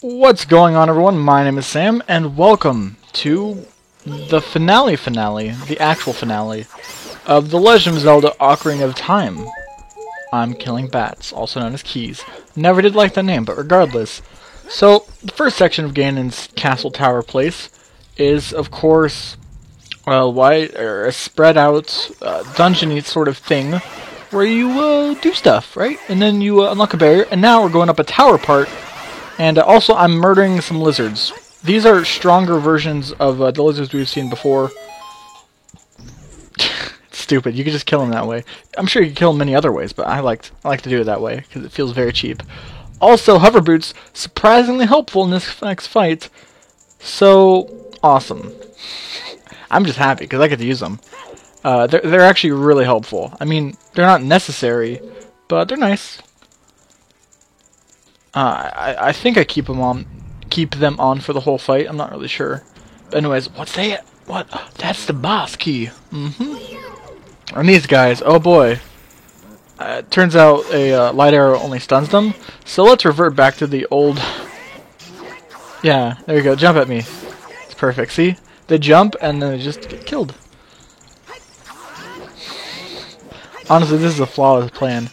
What's going on, everyone? My name is Sam, and welcome to the finale, the actual finale, of The Legend of Zelda Ocarina of Time. I'm killing bats, also known as keys. Never did like that name, but regardless. So, the first section of Ganon's Castle Tower Place is, of course, a spread out, dungeon-y sort of thing, where you do stuff, right? And then you unlock a barrier, and now we're going up a tower part. And also, I'm murdering some lizards. These are stronger versions of the lizards we've seen before. It's stupid. You could just kill them that way. I'm sure you could kill them many other ways, but I like to do it that way because it feels very cheap. Also, hover boots, surprisingly helpful in this next fight. So awesome. I'm just happy because I get to use them. They're actually really helpful. I mean, they're not necessary, but they're nice. I think I keep them on for the whole fight. I'm not really sure. But anyways, what's that? What? That's the boss key. And these guys, oh boy. Turns out a light arrow only stuns them. So let's revert back to the old. Yeah, there you go. Jump at me. It's perfect. See? They jump and then they just get killed. Honestly, this is a flawless plan.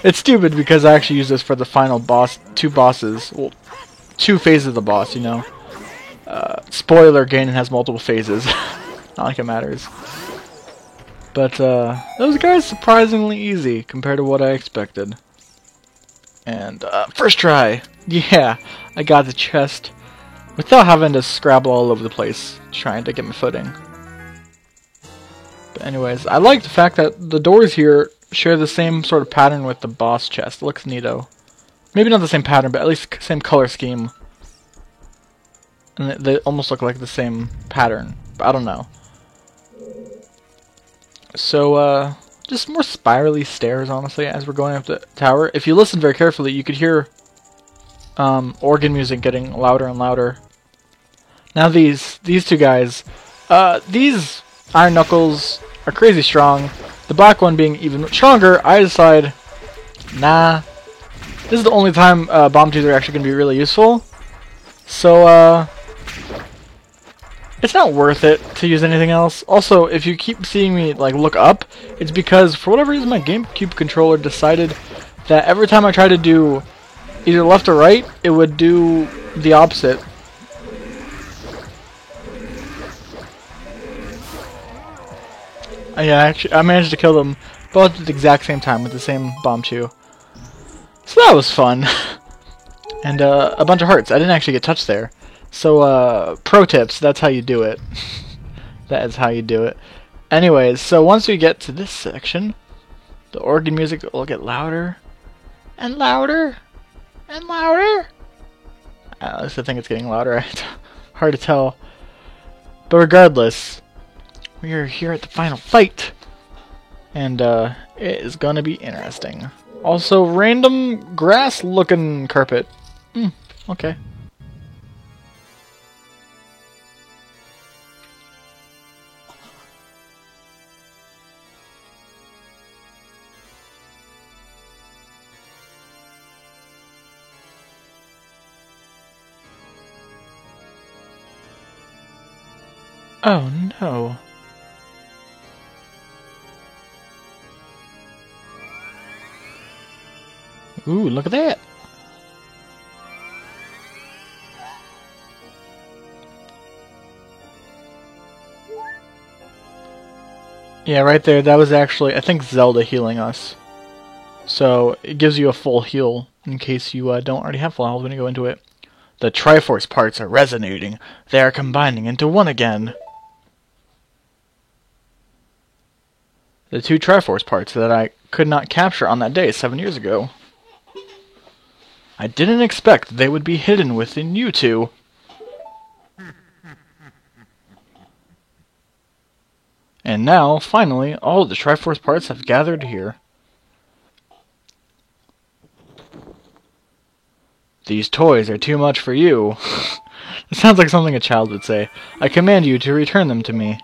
It's stupid because I actually use this for the final boss, two bosses. Well, two phases of the boss, you know. Spoiler, Ganon has multiple phases. Not like it matters. But, those guys surprisingly easy compared to what I expected. And, first try! Yeah, I got the chest. Without having to scrabble all over the place, trying to get my footing. But anyways, I like the fact that the doors here share the same sort of pattern with the boss chest. It looks neato. Maybe not the same pattern, but at least same color scheme. And they almost look like the same pattern. But I don't know. So, just more spirally stairs, honestly, as we're going up the tower. If you listen very carefully, you could hear organ music getting louder and louder. Now these two guys, these Iron Knuckles are crazy strong. The black one being even stronger, I decide, nah. This is the only time bomb twos are actually going to be really useful. So, it's not worth it to use anything else. Also, if you keep seeing me like look up, it's because for whatever reason my GameCube controller decided that every time I try to do either left or right, it would do the opposite. Yeah, actually, I managed to kill them both at the exact same time with the same bomb chew. So that was fun. And a bunch of hearts. I didn't actually get touched there. So, pro tips, that's how you do it. That is how you do it. Anyways, so once we get to this section, the organ music will get louder and louder and louder. At least I think it's getting louder. Hard to tell. But regardless, we are here at the final fight. And it is gonna be interesting. Also, random grass-looking carpet. Okay. Oh no. Ooh, look at that. Yeah, right there, that was actually, I think, Zelda healing us. So, it gives you a full heal in case you don't already have full health when you go into it. The Triforce parts are resonating. They are combining into one again. The two Triforce parts that I could not capture on that day 7 years ago. I didn't expect they would be hidden within you two. And now, finally, all of the Triforce parts have gathered here. These toys are too much for you. It sounds like something a child would say. I command you to return them to me.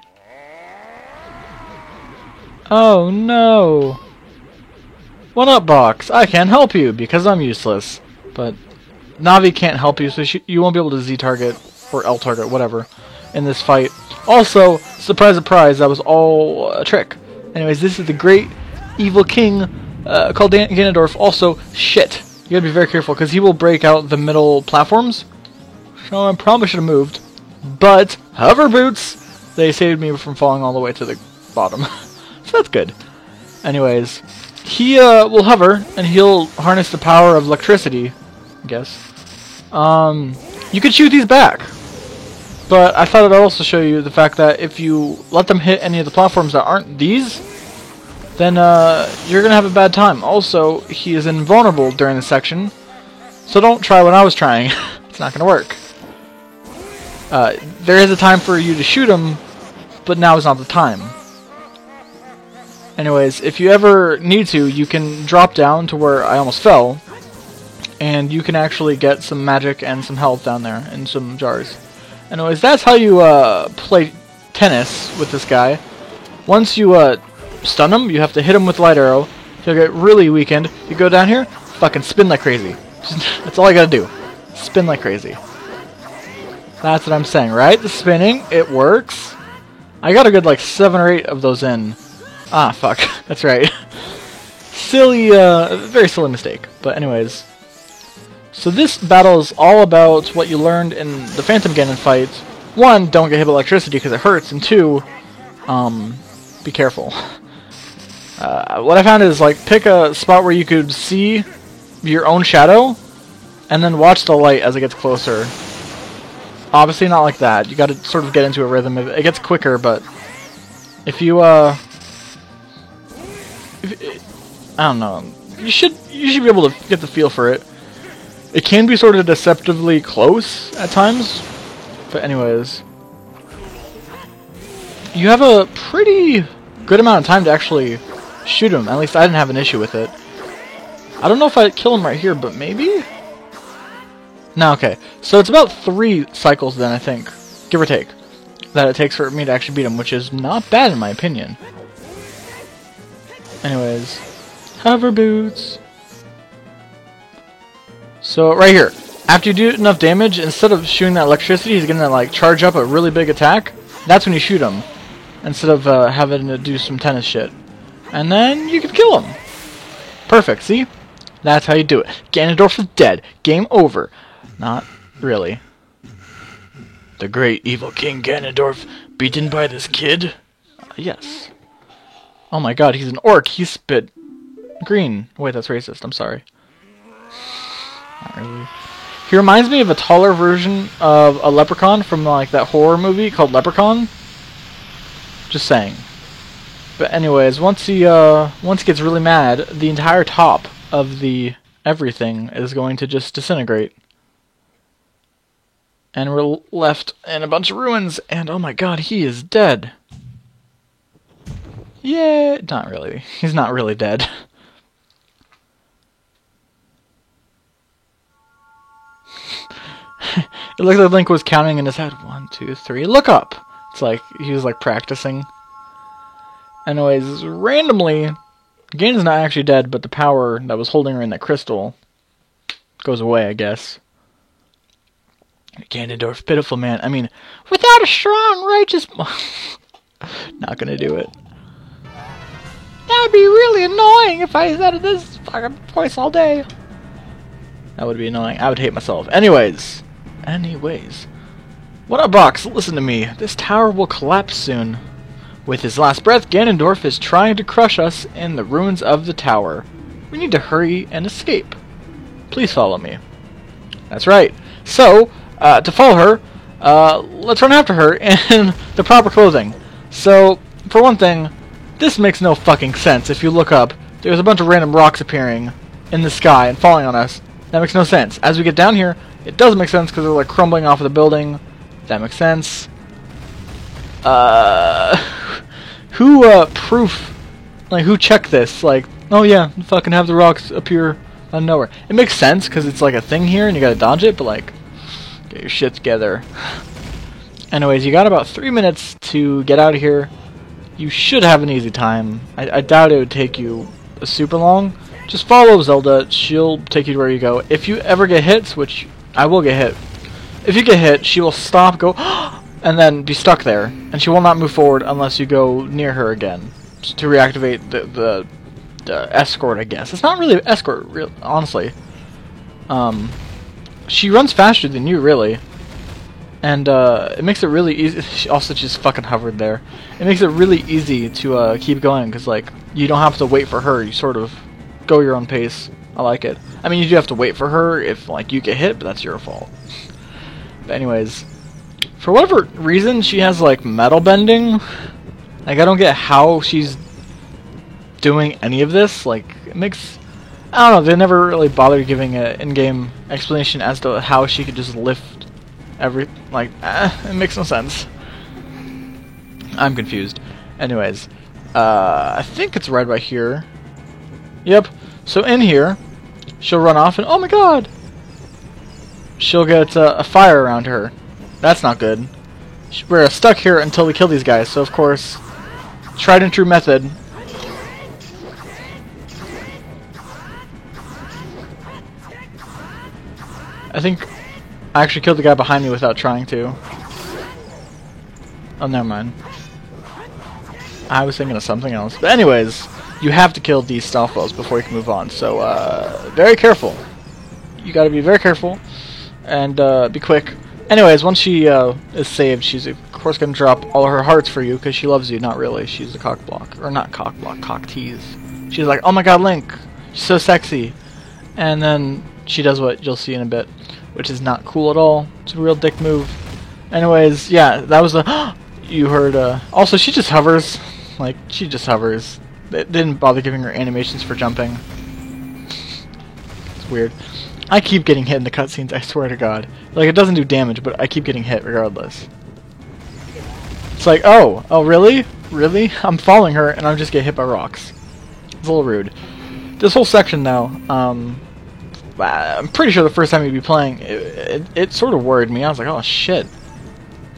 Oh no! 1UP box! I can't help you because I'm useless. But Navi can't help you, so you won't be able to Z-target, or L-target, whatever, in this fight. Also, surprise, surprise, that was all a trick. Anyways, this is the great evil king called Ganondorf. Also, shit. You gotta be very careful, because he will break out the middle platforms. So I probably should have moved. But, hover boots, they saved me from falling all the way to the bottom. So that's good. Anyways, he will hover, and he'll harness the power of electricity, I guess. You can shoot these back. But I thought I'd also show you the fact that if you let them hit any of the platforms that aren't these, then you're going to have a bad time. Also, he is invulnerable during this section, so don't try what I was trying. It's not going to work. There is a time for you to shoot him, but now is not the time. Anyways, if you ever need to, you can drop down to where I almost fell, and you can actually get some magic and some health down there in some jars. Anyways, that's how you play tennis with this guy. Once you stun him, you have to hit him with light arrow. He'll get really weakened. You go down here, fucking spin like crazy. That's all I gotta do. Spin like crazy. That's what I'm saying, right? The spinning, it works. I got a good like 7 or 8 of those in. Ah, fuck. That's right. Silly, very silly mistake. But anyways. So this battle is all about what you learned in the Phantom Ganon fight. 1, don't get hit by electricity because it hurts, and 2, be careful. What I found is, like, pick a spot where you could see your own shadow, and then watch the light as it gets closer. Obviously not like that. You gotta sort of get into a rhythm. It gets quicker, but if you, I don't know. You should be able to get the feel for it. It can be sort of deceptively close at times, but anyways. You have a pretty good amount of time to actually shoot him. At least I didn't have an issue with it. I don't know if I'd kill him right here, but maybe? No, okay. So it's about 3 cycles then, I think, give or take, that it takes for me to actually beat him, which is not bad in my opinion. Anyways. Hover boots. So right here, after you do enough damage, instead of shooting that electricity, he's gonna like charge up a really big attack. That's when you shoot him, instead of having to do some tennis shit. And then you can kill him. Perfect, see? That's how you do it. Ganondorf is dead. Game over. Not really. The great evil King Ganondorf beaten by this kid? Yes. Oh my god, he's an orc. He spit green. Wait, that's racist. I'm sorry. Not really. He reminds me of a taller version of a leprechaun from like that horror movie called Leprechaun. Just saying. But anyways, once he gets really mad, the entire top of the everything is going to just disintegrate. And we're left in a bunch of ruins, and oh my god, he is dead. Yeah, not really. He's not really dead. It looks like Link was counting in his head. 1, 2, 3. Look up! It's like he was like practicing. Anyways, randomly, Ganon's not actually dead, but the power that was holding her in that crystal goes away, I guess. Ganondorf, pitiful man. I mean, without a strong, righteous... Not gonna do it. That would be really annoying if I said this fucking voice all day. That would be annoying. I would hate myself. Anyways. What up, Box? Listen to me. This tower will collapse soon. With his last breath, Ganondorf is trying to crush us in the ruins of the tower. We need to hurry and escape. Please follow me. That's right. So, to follow her, let's run after her in the proper clothing. So, for one thing, this makes no fucking sense. If you look up, there's a bunch of random rocks appearing in the sky and falling on us. That makes no sense. As we get down here, it does make sense because they're like crumbling off of the building. That makes sense. Who checked this? Like, oh yeah, fucking have the rocks appear out of nowhere. It makes sense because it's like a thing here and you gotta dodge it, but like, get your shit together. Anyways, you got about 3 minutes to get out of here. You should have an easy time. I doubt it would take you super long. Just follow Zelda. She'll take you to where you go. If you ever get hit, which I will get hit. If you get hit, she will stop, go, and then be stuck there. And she will not move forward unless you go near her again to reactivate the escort, I guess. It's not really an escort, honestly. She runs faster than you, really. And it makes it really easy. She also just fucking hovered there. It makes it really easy to keep going, because like you don't have to wait for her. You sort of go your own pace. I like it. I mean, you do have to wait for her if like you get hit, but that's your fault. But anyways, for whatever reason, she has like metal bending. Like I don't get how she's doing any of this. Like it makes, I don't know. They never really bothered giving an in-game explanation as to how she could just lift it makes no sense. I'm confused. Anyways, I think it's right here. Yep. So in here, she'll run off and oh my god! She'll get a fire around her. That's not good. We're stuck here until we kill these guys, so of course, tried and true method. I think I actually killed the guy behind me without trying to. Oh, never mind. I was thinking of something else. But anyways, you have to kill these stealth balls before you can move on. So, very careful. You gotta be very careful. And, be quick. Anyways, once she, is saved, she's of course gonna drop all her hearts for you, because she loves you. Not really. She's a cock block. Or not cock block, cock tease. She's like, oh my god, Link! She's so sexy. And then she does what you'll see in a bit, which is not cool at all. It's a real dick move. Anyways, yeah, that was a... you heard, also, she just hovers. Like, she just hovers. They didn't bother giving her animations for jumping. It's weird. I keep getting hit in the cutscenes, I swear to god. Like, it doesn't do damage, but I keep getting hit regardless. It's like, oh, really? Really? I'm following her, and I'm just getting hit by rocks. It's a little rude. This whole section, though, I'm pretty sure the first time you'd be playing, it sort of worried me. I was like, oh shit.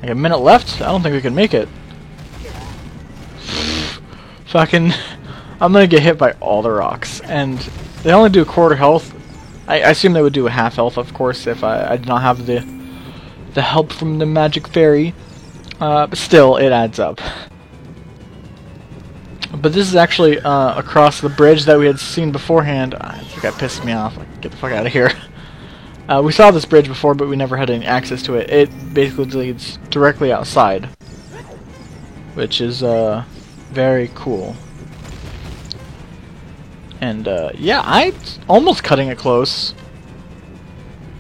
Like a minute left? I don't think we can make it. Fucking, I'm gonna get hit by all the rocks. And they only do a quarter health. I assume they would do a half health, of course, if I did not have the help from the magic fairy. But still, it adds up. But this is actually across the bridge that we had seen beforehand. I think that pissed me off. Like, get the fuck out of here. We saw this bridge before, but we never had any access to it. It basically leads directly outside, which is very cool. And yeah, I almost cutting it close.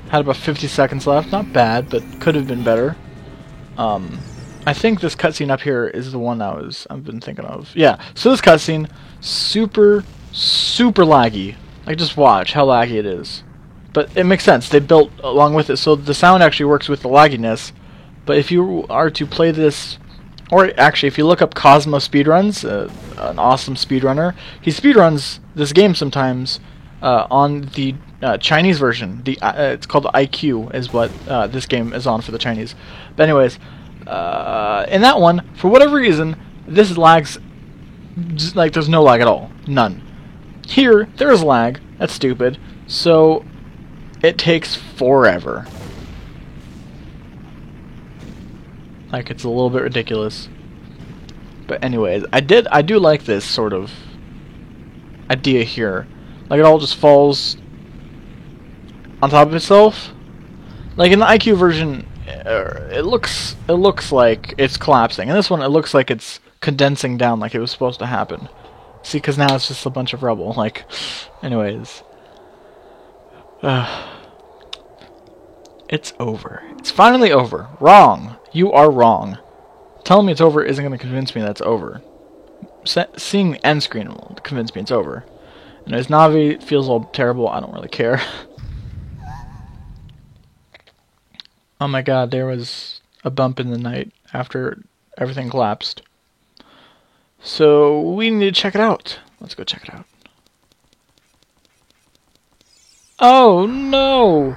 Had about 50 seconds left. Not bad, but could have been better. I think this cutscene up here is the one I've been thinking of. Yeah, so this cutscene, super laggy. Like, just watch how laggy it is. But it makes sense. They built along with it, so the sound actually works with the lagginess. But if you are to play this, or actually, if you look up Cosmo Speedruns, an awesome speedrunner, he speedruns this game sometimes on the Chinese version. It's called IQ, is what this game is on for the Chinese. But anyways, in that one, for whatever reason, this lags, like there's no lag at all. None. Here, there is lag. That's stupid. So, it takes forever. Like, it's a little bit ridiculous. But anyways, I do like this sort of idea here. Like, it all just falls on top of itself. Like, in the IQ version, it looks like it's collapsing. In this one, it looks like it's condensing down like it was supposed to happen. See, because now it's just a bunch of rubble. Like, anyways. It's over. It's finally over. Wrong. You are wrong. Telling me it's over isn't going to convince me that it's over. Seeing the end screen will convince me it's over. And as Navi feels all terrible, I don't really care. Oh my god, there was a bump in the night after everything collapsed. So we need to check it out. Let's go check it out. Oh no!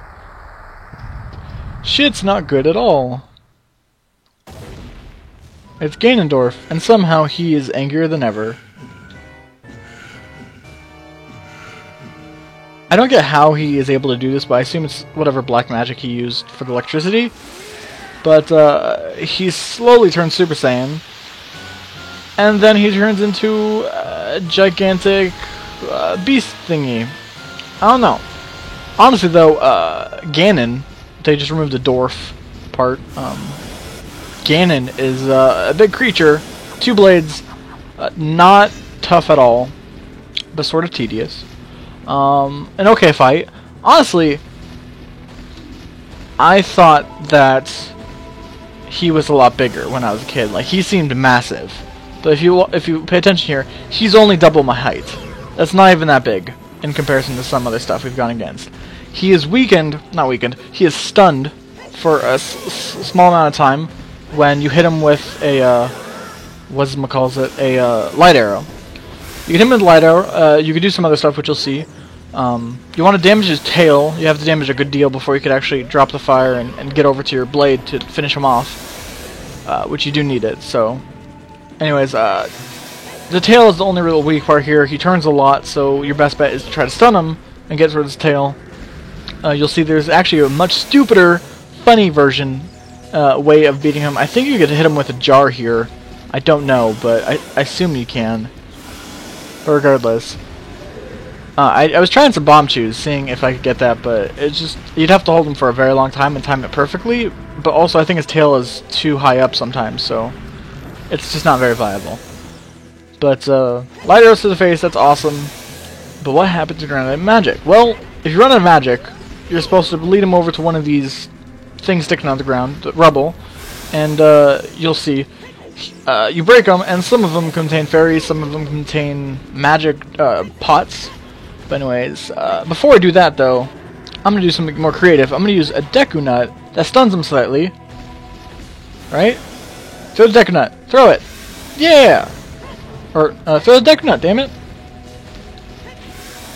Shit's not good at all. It's Ganondorf, and somehow he is angrier than ever. I don't get how he is able to do this, but I assume it's whatever black magic he used for the electricity. But he slowly turns Super Saiyan, and then he turns into a gigantic beast thingy. I don't know. Honestly, though, Ganon, they just removed the dwarf part. Ganon is a big creature, 2 blades, not tough at all, but sort of tedious. An okay fight. Honestly, I thought that he was a lot bigger when I was a kid. Like, he seemed massive. But if you pay attention here, he's only double my height. That's not even that big in comparison to some other stuff we've gone against. He is not weakened, he is stunned for a small amount of time when you hit him with a, a light arrow. You can hit him with a light arrow, you can do some other stuff which you'll see. You want to damage his tail, you have to damage a good deal before you could actually drop the fire and get over to your blade to finish him off, which you do need it, so... Anyways, the tail is the only real weak part here. He turns a lot, so your best bet is to try to stun him and get rid of his tail. You'll see there's actually a much stupider, funny version way of beating him. I think you could hit him with a jar here. I don't know, but I assume you can. But regardless. I was trying some bomb chews, seeing if I could get that, but it's just... You'd have to hold him for a very long time and time it perfectly, but also I think his tail is too high up sometimes, so... It's just not very viable. But, light arrows to the face, that's awesome. But what happens if you run out of magic? Well, if you run out of magic, you're supposed to lead him over to one of these things sticking on the ground, the rubble, and you'll see. You break them, and some of them contain fairies, some of them contain magic pots. But anyways, before I do that, though, I'm going to do something more creative. I'm going to use a Deku Nut that stuns him slightly. Right? Throw the Deku Nut. Throw it. Yeah! Or, throw the Deku Nut, damn it.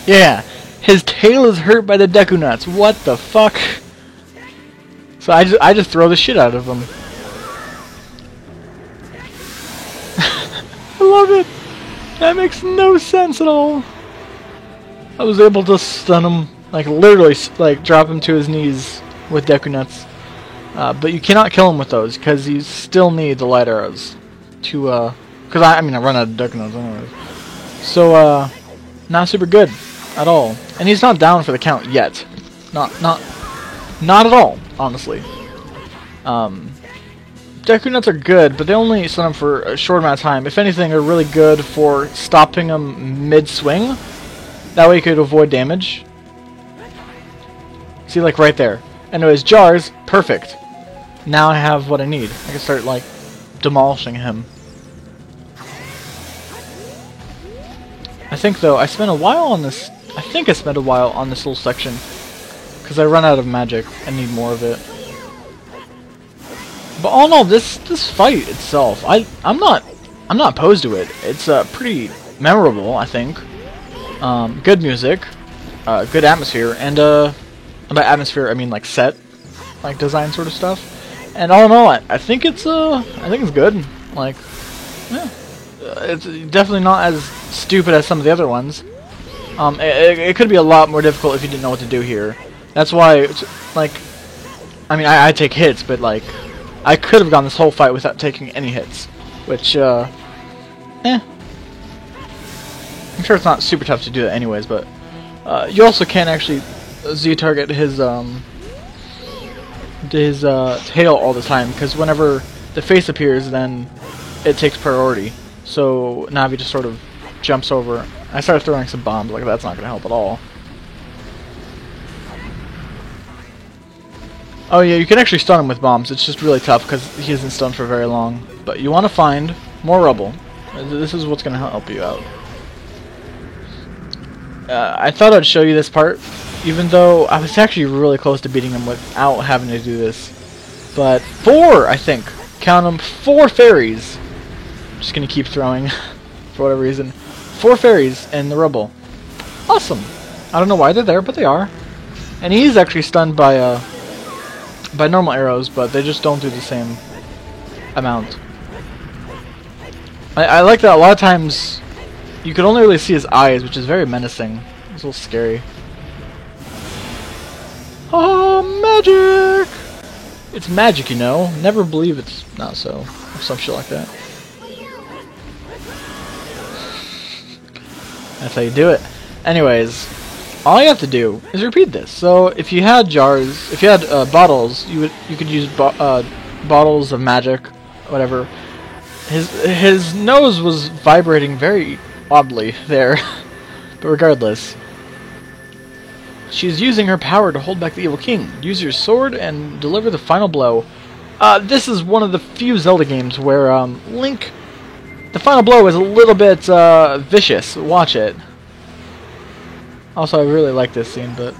Yeah. His tail is hurt by the Deku Nuts. What the fuck? So I just throw the shit out of him. I love it. That makes no sense at all. I was able to stun him, like literally, like drop him to his knees with Deku Nuts. But you cannot kill him with those, because you still need the light arrows to, because I run out of Deku Nuts anyways. So, not super good at all. And he's not down for the count yet. Not at all, honestly. Deku Nuts are good, but they only stun him for a short amount of time. If anything, they're really good for stopping him mid-swing. That way you could avoid damage. See, like right there. Anyways, jars, perfect. Now I have what I need. I can start, like, demolishing him. I think, though, I spent a while on this... I think I spent a while on this little section. Because I run out of magic and need more of it. But all in all, this fight itself, I'm not opposed to it. It's pretty memorable, I think. Good music, good atmosphere, and by atmosphere I mean like set, like design sort of stuff. And all in all, I think it's good. Like, yeah, it's definitely not as stupid as some of the other ones. It could be a lot more difficult if you didn't know what to do here. That's why, it's, like, I take hits, but like, I could have gone this whole fight without taking any hits, which, I'm sure it's not super tough to do that anyways, but you also can actually Z-target his tail all the time, because whenever the face appears, then it takes priority. So Navi just sort of jumps over. I started throwing some bombs, like that's not going to help at all. Oh yeah, you can actually stun him with bombs. It's just really tough because he isn't stunned for very long. But you want to find more rubble. This is what's going to help you out. I thought I'd show you this part, even though I was actually really close to beating him without having to do this. But 4, I think. Count them, 4 fairies. I'm just going to keep throwing for whatever reason. 4 fairies in the rubble. Awesome. I don't know why they're there, but they are. And he's actually stunned by normal arrows, but they just don't do the same amount. I like that a lot of times you can only really see his eyes, which is very menacing. It's a little scary. Oh, magic! It's magic, you know. Never believe it's not so. Or some shit like that. That's how you do it. Anyways, all you have to do is repeat this. So if you had jars, if you had bottles, you could use bottles of magic, whatever. His nose was vibrating very oddly there, but regardless. She's using her power to hold back the evil king. Use your sword and deliver the final blow. This is one of the few Zelda games where Link, the final blow is a little bit vicious. Watch it. Also, I really like this scene, but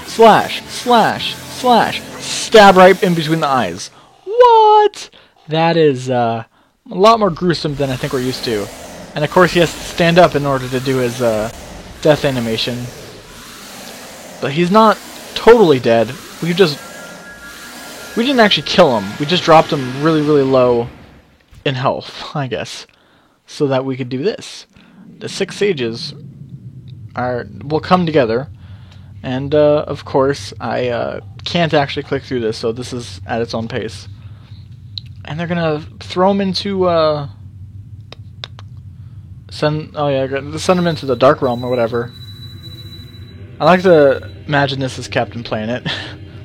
slash, slash, slash, stab right in between the eyes. What? That is a lot more gruesome than I think we're used to. And of course, he has to stand up in order to do his death animation. But he's not totally dead. We didn't actually kill him. We just dropped him really, really low in health, I guess, so that we could do this. The 6 sages will come together, and of course, I can't actually click through this, so this is at its own pace. And they're gonna throw him into send him into the Dark Realm or whatever. I like to imagine this as Captain Planet.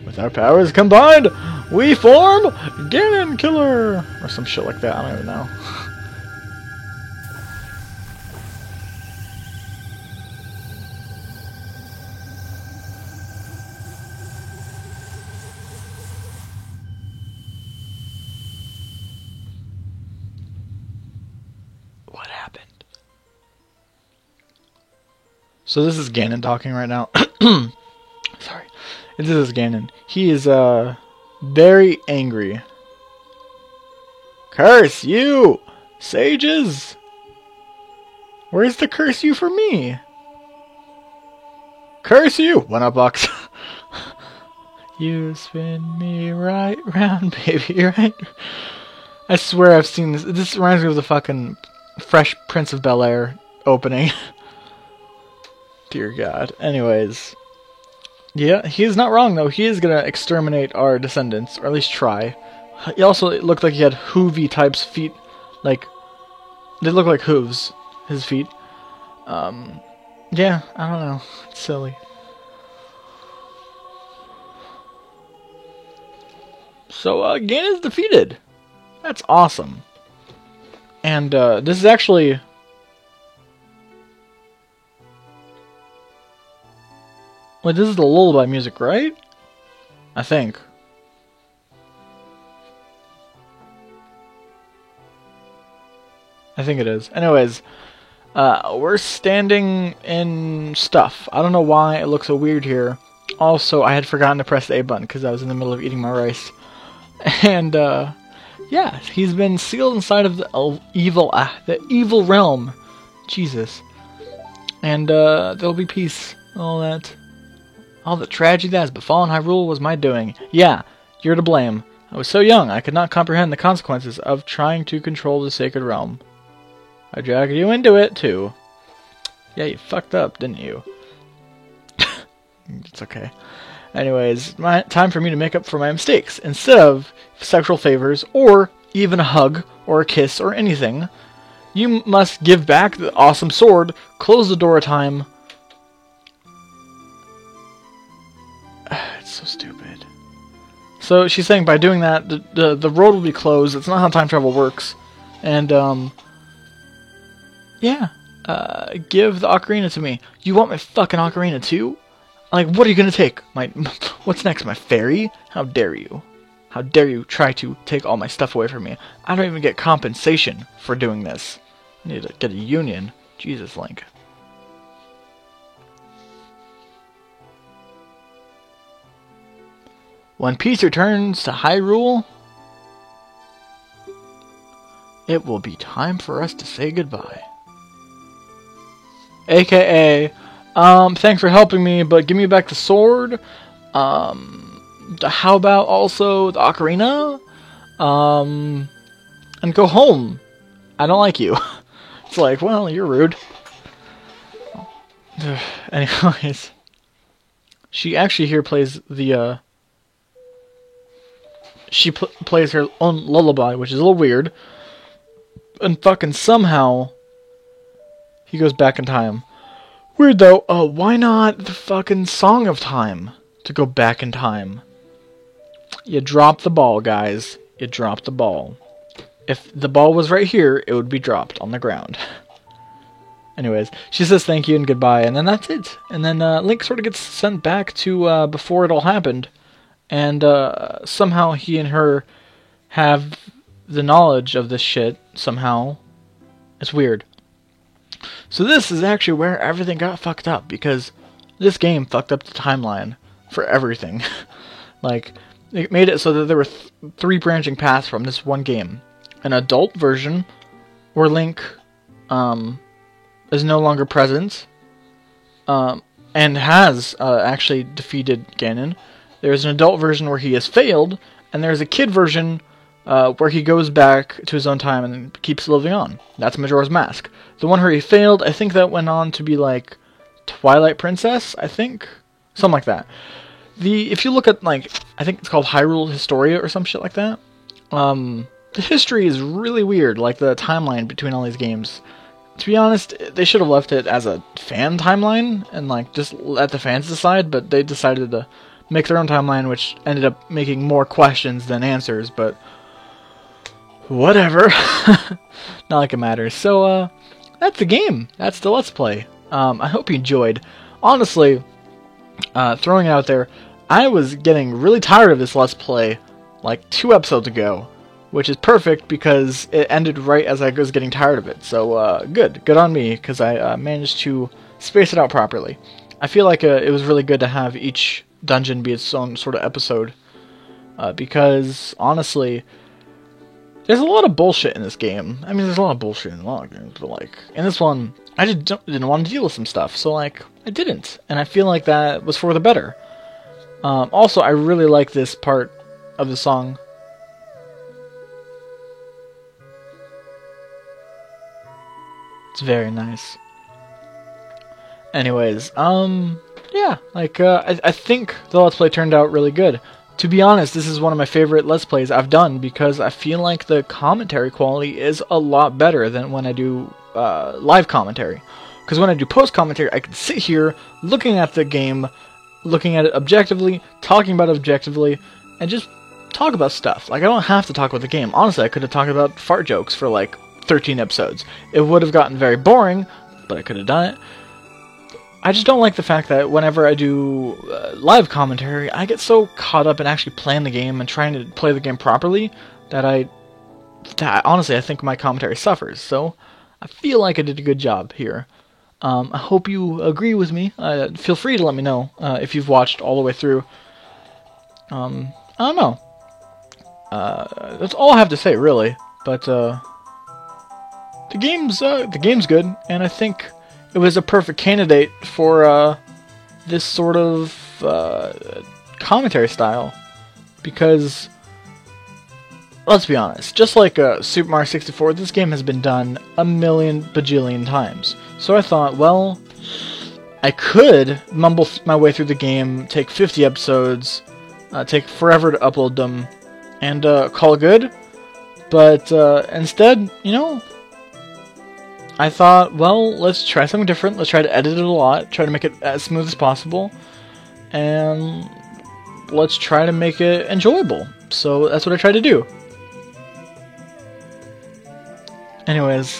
With our powers combined, we form Ganon Killer! Or some shit like that, I don't even know. What happened? So this is Ganon talking right now. Sorry. This is Ganon. He is, very angry. Curse you! Sages! Where's the curse you for me? Curse you! 1-up box. You spin me right round, baby, right? I swear I've seen this. This reminds me of the fucking Fresh Prince of Bel-Air opening. Dear God. Anyways. Yeah, he is not wrong, though. He is going to exterminate our descendants, or at least try. He also looked like he had hoovy types feet. Like, they look like hooves, his feet. Yeah, I don't know. It's silly. So, Ganon is defeated. That's awesome. And, this is actually... Wait, this is the lullaby music, right? I think. I think it is. Anyways, we're standing in stuff. I don't know why it looks so weird here. Also, I had forgotten to press the A button because I was in the middle of eating my rice. And, yeah, he's been sealed inside of the evil realm. Jesus. And, there'll be peace. All that. All the tragedy that has befallen Hyrule was my doing. Yeah, you're to blame. I was so young, I could not comprehend the consequences of trying to control the sacred realm. I dragged you into it, too. Yeah, you fucked up, didn't you? It's okay. Anyways, time for me to make up for my mistakes. Instead of sexual favors, or even a hug, or a kiss, or anything, you must give back the awesome sword, close the door a time. It's so stupid. So she's saying by doing that, the road will be closed. It's not how time travel works. And, yeah. Give the ocarina to me. You want my fucking ocarina too? Like, what are you gonna take? What's next, my fairy? How dare you? How dare you try to take all my stuff away from me? I don't even get compensation for doing this. I need to get a union. Jesus, Link. When peace returns to Hyrule, it will be time for us to say goodbye. AKA, thanks for helping me, but give me back the sword. How about also the ocarina? And go home. I don't like you. It's like, well, you're rude. Anyways. She actually here plays the plays her own lullaby, which is a little weird. And fucking somehow he goes back in time. Weird though. Why not the fucking Song of Time to go back in time? You dropped the ball, guys. You dropped the ball. If the ball was right here, it would be dropped on the ground. Anyways, she says thank you and goodbye, and then that's it. And then Link sort of gets sent back to before it all happened. And somehow he and her have the knowledge of this shit, somehow. It's weird. So this is actually where everything got fucked up, because this game fucked up the timeline for everything. Like, it made it so that there were three branching paths from this one game. An adult version, where Link is no longer present, and has actually defeated Ganon. There's an adult version where he has failed, and there's a kid version where he goes back to his own time and keeps living on. That's Majora's Mask. The one where he failed, I think that went on to be like Twilight Princess, I think? Something like that. If you look at, like, I think it's called Hyrule Historia or some shit like that, the history is really weird, like the timeline between all these games. To be honest, they should have left it as a fan timeline, and like just let the fans decide, but they decided to make their own timeline, which ended up making more questions than answers, but whatever. Not like it matters. So, that's the game. That's the Let's Play. I hope you enjoyed. Honestly, throwing it out there, I was getting really tired of this Let's Play like 2 episodes ago, which is perfect because it ended right as I was getting tired of it. So, good on me, because I managed to space it out properly. I feel like it was really good to have each dungeon be its own sort of episode, because, honestly, there's a lot of bullshit in this game. I mean, there's a lot of bullshit in a lot of games, but, like, in this one, I just didn't want to deal with some stuff, so, like, I didn't. And I feel like that was for the better. Also, I really like this part of the song. It's very nice. Anyways, yeah, like, I think the Let's Play turned out really good. To be honest, this is one of my favorite Let's Plays I've done, because I feel like the commentary quality is a lot better than when I do live commentary. Because when I do post-commentary, I can sit here, looking at the game, looking at it objectively, talking about it objectively, and just talk about stuff. Like, I don't have to talk about the game. Honestly, I could have talked about fart jokes for, like, 13 episodes. It would have gotten very boring, but I could have done it. I just don't like the fact that whenever I do live commentary, I get so caught up in actually playing the game and trying to play the game properly that honestly, I think my commentary suffers. So, I feel like I did a good job here. I hope you agree with me. Feel free to let me know if you've watched all the way through. I don't know. That's all I have to say, really. But the game's good, and I think it was a perfect candidate for this sort of commentary style, because let's be honest, just like Super Mario 64, this game has been done a million bajillion times. So I thought, well, I could mumble my way through the game, take 50 episodes, take forever to upload them, and call it good. But instead, you know, I thought, well, let's try something different. Let's try to edit it a lot, try to make it as smooth as possible, and let's try to make it enjoyable. So that's what I tried to do. Anyways,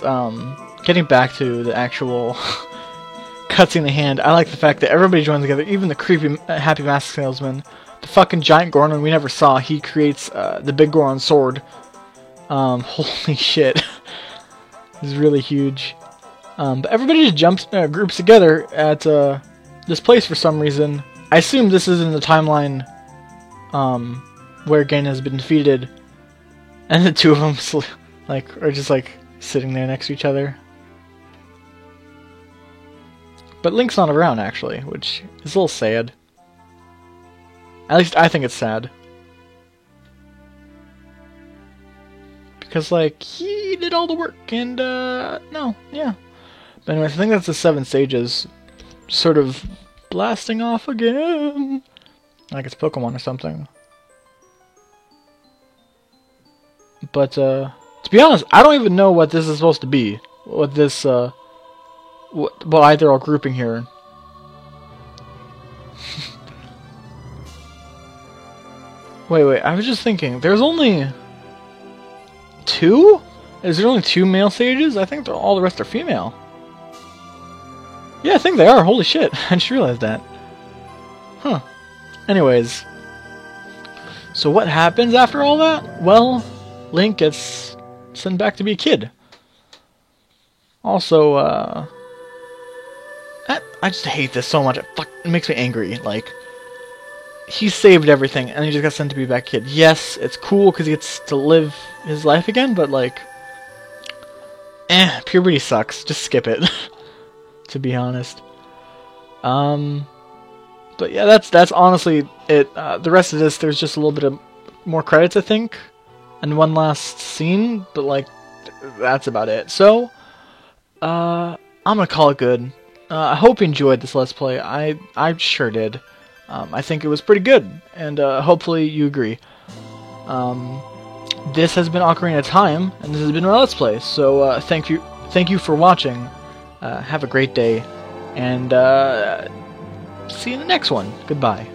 getting back to the actual cutscene in the hand, I like the fact that everybody joins together, even the creepy Happy Mask Salesman. The fucking giant Goron we never saw, he creates the big Goron sword. Holy shit. It's really huge. But everybody just groups together at this place for some reason. I assume this is in the timeline where Ganon has been defeated, and the two of them are just like sitting there next to each other. But Link's not around, actually, which is a little sad. At least I think it's sad. Because, like, he did all the work, and, no, yeah. But anyways, I think that's the 7 stages, sort of blasting off again. Like it's Pokemon or something. But, to be honest, I don't even know what this is supposed to be. What this, why they're all grouping here. Wait, I was just thinking, there's only 2? Is there only 2 male sages? I think all the rest are female. Yeah, I think they are. Holy shit. I just realized that. Huh. Anyways. So what happens after all that? Well, Link gets sent back to be a kid. Also, I just hate this so much. It makes me angry. Like, he saved everything, and he just got sent to be back a kid. Yes, it's cool because he gets to live his life again, but like, puberty sucks. Just skip it. To be honest. But yeah, that's honestly it. The rest of this, there's just a little bit of more credits, I think, and one last scene, but like, that's about it. So, I'm gonna call it good. I hope you enjoyed this Let's Play. I sure did. I think it was pretty good, and hopefully you agree. This has been Ocarina of Time, and this has been my Let's Play. So thank you for watching. Have a great day, and see you in the next one. Goodbye.